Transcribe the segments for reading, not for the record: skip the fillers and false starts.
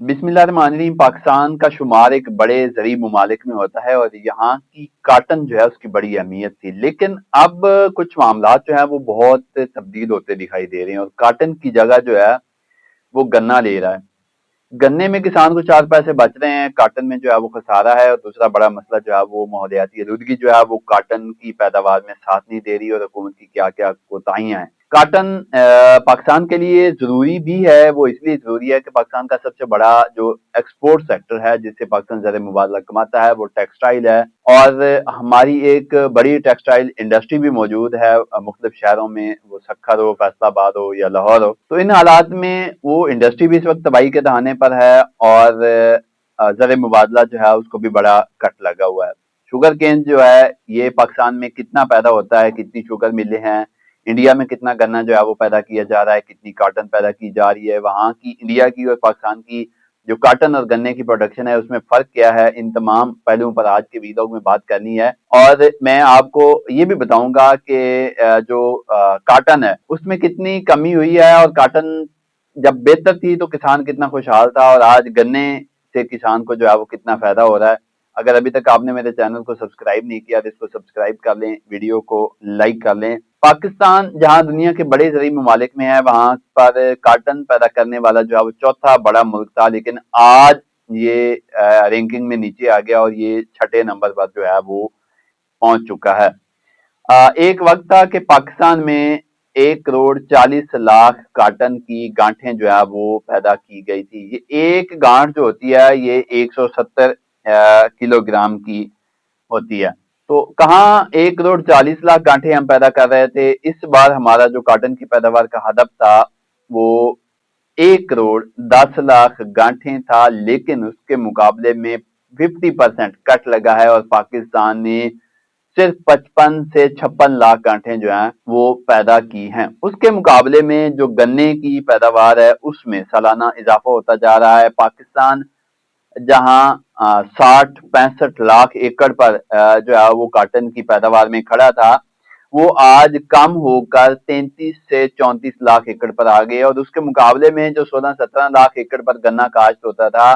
बिस्मिल्लाहिर्रहमानिर्रहीम। पाकिस्तान का शुमार एक बड़े ज़रई ममालिक में होता है और यहाँ की काटन जो है उसकी बड़ी अहमियत थी, लेकिन अब कुछ मामलात जो है वो बहुत तब्दील होते दिखाई दे रहे हैं और काटन की जगह जो है वो गन्ना ले रहा है। गन्ने में किसान को 4 पैसे बच रहे हैं, काटन में जो है वो खसारा है। और दूसरा बड़ा मसला जो है वो माहौलियाती आलूदगी जो है वो काटन की पैदावार में साथ नहीं दे रही और हुकूमत की क्या क्या कोताहियां हैं। काटन पाकिस्तान के लिए जरूरी भी है। वो इसलिए जरूरी है कि पाकिस्तान का सबसे बड़ा जो एक्सपोर्ट सेक्टर है जिससे पाकिस्तान ज़र मुबादला कमाता है वो टेक्सटाइल है और हमारी एक बड़ी टेक्सटाइल इंडस्ट्री भी मौजूद है मुख्तलिफ शहरों में, वो सखर हो, फैसलाबाद हो या लाहौर हो। तो इन हालात में वो इंडस्ट्री भी इस वक्त तबाही के दहाने पर है और ज़र मुबादला जो है उसको भी बड़ा कट लगा हुआ है। शुगर केन जो है ये पाकिस्तान में कितना पैदा होता है, कितनी शुगर मिलें हैं, इंडिया में कितना गन्ना जो है वो पैदा किया जा रहा है, कितनी काटन पैदा की जा रही है, वहाँ की इंडिया की और पाकिस्तान की जो काटन और गन्ने की प्रोडक्शन है उसमें फर्क क्या है, इन तमाम पहलुओं पर आज के वीडियो में बात करनी है। और मैं आपको ये भी बताऊंगा कि जो काटन है उसमें कितनी कमी हुई है और काटन जब बेहतर थी तो किसान कितना खुशहाल था और आज गन्ने से किसान को जो है वो कितना फायदा हो रहा है। अगर अभी तक आपने मेरे चैनल को सब्सक्राइब नहीं किया तो इसको सब्सक्राइब कर लें, वीडियो को लाइक कर लें। पाकिस्तान जहां दुनिया के बड़े ज़रई ममालिक में है वहां पर काटन पैदा करने वाला जो है वो चौथा बड़ा मुल्क था, लेकिन आज ये रैंकिंग में नीचे आ गया और ये छठे नंबर पर जो है वो पहुंच चुका है। एक वक्त था कि पाकिस्तान में 1 करोड़ 40 लाख काटन की गांठें जो है वो पैदा की गई थी। ये एक गांठ जो होती है ये 170 किलोग्राम की होती है। तो कहाँ 1 करोड़ 40 लाख गांठें हम पैदा कर रहे थे। इस बार हमारा जो काटन की पैदावार का हदफ था वो 1 करोड़ 10 लाख गांठें था, लेकिन उसके मुकाबले में 50% कट लगा है और पाकिस्तान ने सिर्फ 55 से 56 लाख गांठें जो हैं वो पैदा की हैं। उसके मुकाबले में जो गन्ने की पैदावार है उसमें सालाना इजाफा होता जा रहा है। पाकिस्तान जहां 60-65 लाख एकड़ पर जो है वो काटन की पैदावार में खड़ा था, वो आज कम होकर 33 से 34 लाख एकड़ पर आ गए और उसके मुकाबले में जो 16-17 लाख एकड़ पर गन्ना काश्त होता था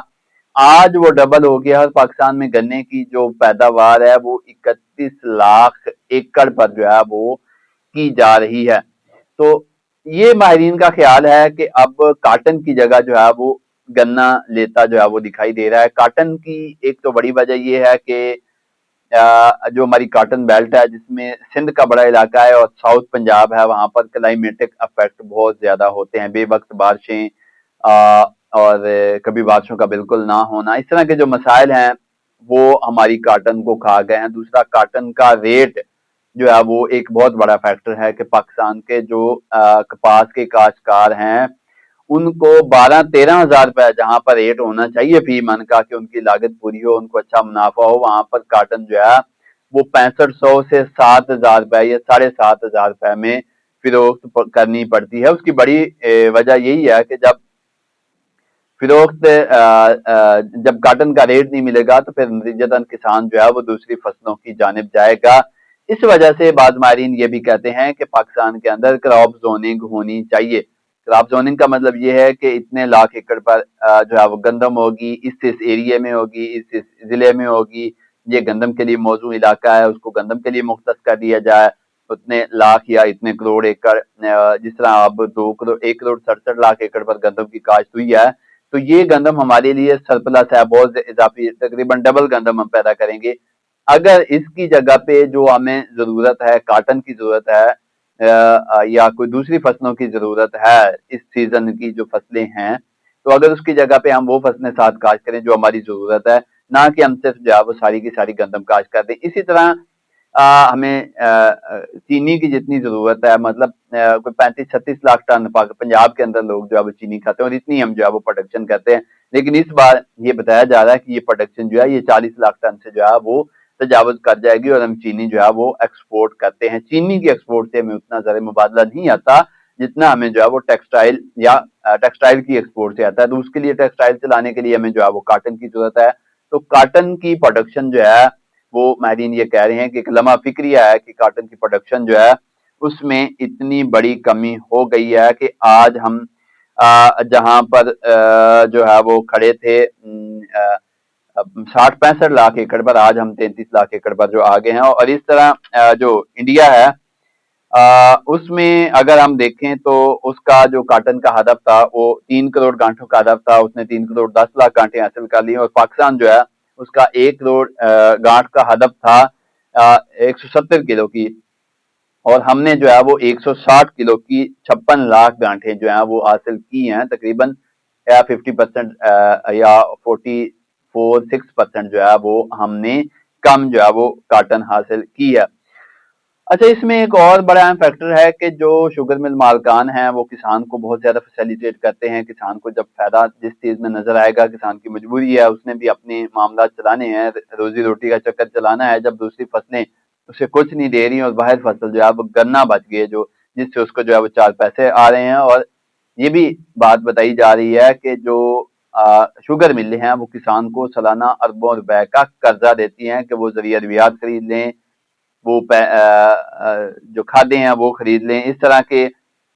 आज वो डबल हो गया और पाकिस्तान में गन्ने की जो पैदावार है वो 31 लाख एकड़ पर जो है वो की जा रही है। तो ये माहिरीन का ख्याल है कि अब काटन की जगह जो है वो गन्ना लेता जो है वो दिखाई दे रहा है। काटन की एक तो बड़ी वजह ये है कि जो हमारी काटन बेल्ट है जिसमें सिंध का बड़ा इलाका है और साउथ पंजाब है, वहां पर क्लाइमेटिक अफेक्ट बहुत ज्यादा होते हैं, बेवक्त बारिशें और कभी बारिशों का बिल्कुल ना होना, इस तरह के जो मसाइल हैं वो हमारी काटन को खा गए हैं। दूसरा, काटन का रेट जो है वो एक बहुत बड़ा फैक्टर है कि पाकिस्तान के जो कपास के काश्तकार हैं उनको 12-13 हजार रुपए जहां पर रेट होना चाहिए फी मन का कि उनकी लागत पूरी हो, उनको अच्छा मुनाफा हो, वहां पर काटन जो है वो 6500 से 7000 रुपए या 7500 रुपए में फिरोख्त करनी पड़ती है। उसकी बड़ी वजह यही है कि जब फिरोख्त जब काटन का रेट नहीं मिलेगा तो फिर नतीजतन किसान जो है वो दूसरी फसलों की जानिब जाएगा। इस वजह से बाद मारीन ये भी कहते हैं कि पाकिस्तान के अंदर क्रॉप जोनिंग होनी चाहिए। क्रॉप जोनिंग का मतलब ये है कि इतने लाख एकड़ पर जो है वो गंदम होगी, इस एरिया में होगी, इस जिले में होगी, ये गंदम के लिए मौजूद इलाका है, उसको गंदम के लिए मुख्तस कर दिया जाए। उतने लाख या इतने करोड़ एकड़, जिस तरह अब 1 करोड़ 67 लाख एकड़ पर गंदम की काश्त हुई है, तो ये गंदम हमारे लिए सरप्लस है, बहुत इजाफी, तकरीबन डबल गंदम हम पैदा करेंगे। अगर इसकी जगह पे जो हमें जरूरत है, काटन की जरूरत है या कोई दूसरी फसलों की जरूरत है, इस सीजन की जो फसलें हैं, तो अगर उसकी जगह पे हम वो फसलें साथ काश्त करें जो हमारी जरूरत है, ना कि हम सिर्फ जो है वो सारी की सारी गंदम काश्त कर दें। इसी तरह हमें चीनी की जितनी जरूरत है, मतलब कोई 35-36 लाख टन पंजाब के अंदर लोग जो है वो चीनी खाते हैं और इतनी हम जो है वो प्रोडक्शन करते हैं, लेकिन इस बार ये बताया जा रहा है कि ये प्रोडक्शन जो है ये 40 लाख टन से जो है वो तजावुज कर जाएगी और हम चीनी जो है वो एक्सपोर्ट करते हैं। चीनी की एक्सपोर्ट से हमें उतना ज़र मुबादला नहीं आता जितना हमें जो है वो टेक्सटाइल या टेक्सटाइल की एक्सपोर्ट से आता है। तो उसके लिए टेक्सटाइल चलाने के लिए हमें जो है वो काटन की जरूरत है। तो काटन की प्रोडक्शन जो है वो माहिरीन ये कह रहे हैं कि एक लम्हा फिक्रिया है कि काटन की प्रोडक्शन जो है उसमें इतनी बड़ी कमी हो गई है कि आज हम जहां पर जो है वो खड़े थे 60-65 लाख एकड़ पर, आज हम 33 लाख एकड़ पर जो आगे हैं। और इस तरह जो इंडिया है उसमें अगर हम देखें तो उसका जो काटन का हदफ था वो 3 करोड़ गांठों का हदफ था, उसने 3 करोड़ 10 लाख गांठें हासिल कर ली। और पाकिस्तान जो है उसका 1 करोड़ गांठ का हदफ था 170 किलो की, और हमने जो है वो 160 किलो की 56 लाख गांठें जो है वो हासिल की हैं, तकरीबन 50% या 44-6% जो है वो हमने कम जो है वो काटन हासिल की है। अच्छा, इसमें एक और बड़ा अहम फैक्टर है कि जो शुगर मिल मालकान हैं वो किसान को बहुत ज्यादा फैसिलिटेट करते हैं। किसान को जब फायदा जिस चीज में नजर आएगा, किसान की मजबूरी है, उसने भी अपने मामला चलाने हैं, रोजी रोटी का चक्कर चलाना है। जब दूसरी फसलें उसे कुछ नहीं दे रही और बाहर फसल जो है वो गन्ना बच गई है, जो जिससे उसको जो है वो 4 पैसे आ रहे हैं। और ये भी बात बताई जा रही है कि जो शुगर मिलें हैं वो किसान को सालाना अरबों रुपए का कर्जा देती हैं कि वो जरिए अद्वियात खरीद लें, वो जो खाद्य हैं वो खरीद लें। इस तरह के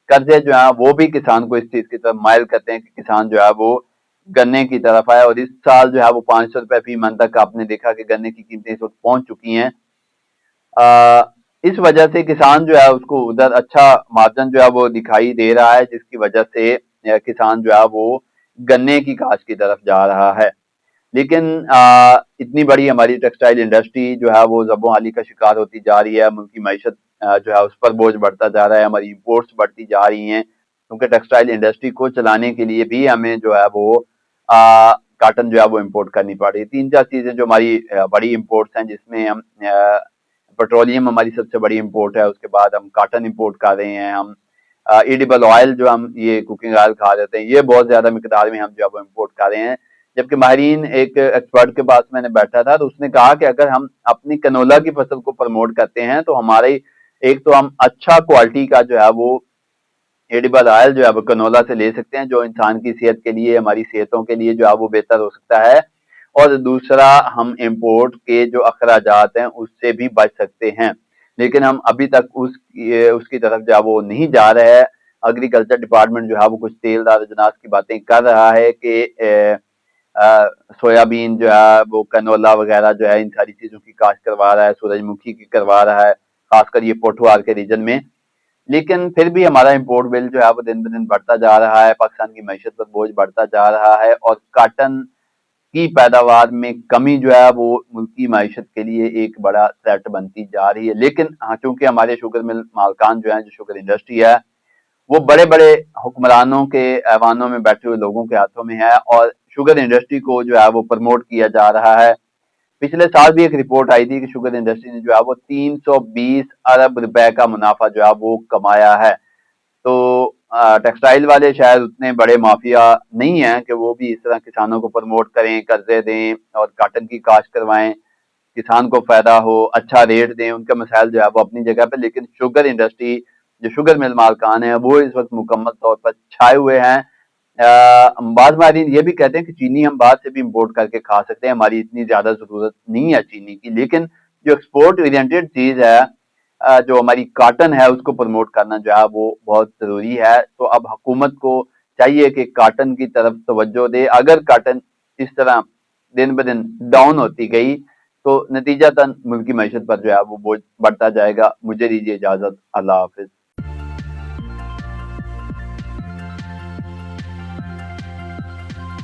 कर्जे जो है वो भी किसान को इस चीज की तरफ माइल करते हैं कि किसान जो है वो गन्ने की तरफ आए। और इस साल जो है वो 500 रुपए फी मन तक आपने देखा कि गन्ने की कीमतें इस वक्त पहुंच चुकी हैं। इस वजह से किसान जो है उसको उधर अच्छा मार्जिन जो है वो दिखाई दे रहा है, जिसकी वजह से किसान जो है वो गन्ने की काश्त की तरफ जा रहा है। लेकिन इतनी बड़ी हमारी टेक्सटाइल इंडस्ट्री जो है वो ज़बोहाली का शिकार होती जा रही है। मुल्क की मईशत जो है उस पर बोझ बढ़ता जा रहा है, हमारी इंपोर्ट्स बढ़ती जा रही हैं, क्योंकि टेक्सटाइल इंडस्ट्री को चलाने के लिए भी हमें जो है वो काटन जो है वो इम्पोर्ट करनी पड़ रही है। 3-4 चीज़ें जो हमारी बड़ी इम्पोर्ट्स हैं, जिसमें हम पेट्रोलियम हमारी सबसे बड़ी इम्पोर्ट है, उसके बाद हम काटन इम्पोर्ट कर रहे हैं, हम एडिबल ऑयल जो हम ये कुकिंग ऑयल खा रहे हैं, ये बहुत ज्यादा मिकदार में हम जो है वो इम्पोर्ट कर रहे हैं। जबकि माहिरीन, एक एक्सपर्ट के पास मैंने बैठा था तो उसने कहा कि अगर हम अपनी कनोला की फसल को प्रमोट करते हैं तो हमारे एक तो हम अच्छा क्वालिटी का जो है वो एडिबल ऑयल जो है वो कनोला से ले सकते हैं, जो इंसान की सेहत के लिए, हमारी सेहतों के लिए जो है वो बेहतर हो सकता है। और दूसरा, हम इंपोर्ट के जो अखराजात हैं उससे भी बच सकते हैं। लेकिन हम अभी तक उसकी तरफ जो है वो नहीं जा रहे हैं। एग्रीकल्चर डिपार्टमेंट जो है वो कुछ तेलदार अजनास की बातें कर रहा है कि सोयाबीन जो है वो कनोला वगैरह जो है इन सारी चीजों की काश्त करवा रहा है, सूरजमुखी की करवा रहा है, खासकर ये पोठुआर के रीजन में। लेकिन फिर भी हमारा इंपोर्ट बिल जो है वो दिन ब दिन बढ़ता जा रहा है, पाकिस्तान की मईशत पर बोझ बढ़ता जा रहा है, और काटन की पैदावार में कमी जो है वो मुल्क की मईशत के लिए एक बड़ा थ्रेट बनती जा रही है। लेकिन हाँ, चूंकि हमारे शुगर मिल मालकान जो है, जो शुगर इंडस्ट्री है, वो बड़े बड़े हुक्मरानों के ऐवानों में बैठे हुए लोगों के हाथों में है, और शुगर इंडस्ट्री को जो है वो प्रमोट किया जा रहा है। पिछले साल भी एक रिपोर्ट आई थी कि शुगर इंडस्ट्री ने जो है वो 320 अरब रुपए का मुनाफा जो है वो कमाया है। तो टेक्सटाइल वाले शायद उतने बड़े माफिया नहीं हैं कि वो भी इस तरह किसानों को प्रमोट करें, कर्जे दें और काटन की काश्त करवाएं, किसान को फायदा हो, अच्छा रेट दें। उनका मसाइल जो है वो अपनी जगह पे, लेकिन शुगर इंडस्ट्री, जो शुगर मिल मालकान है, वो इस वक्त मुकम्मल तौर पर छाए हुए हैं। बाद माहिरीन ये भी कहते हैं कि चीनी हम बाहर से भी इम्पोर्ट करके खा सकते हैं, हमारी इतनी ज्यादा जरूरत नहीं है चीनी की। लेकिन जो एक्सपोर्ट ओरिएंटेड चीज है, जो हमारी काटन है, उसको प्रमोट करना जो है वो बहुत जरूरी है। तो अब हुकूमत को चाहिए कि काटन की तरफ तवज्जो दे। अगर काटन इस तरह दिन ब दिन डाउन होती गई तो नतीजतन मुल्क की मईशत पर जो है वो बोझ बढ़ता जाएगा। मुझे दीजिए इजाजत, अल्लाह हाफिज।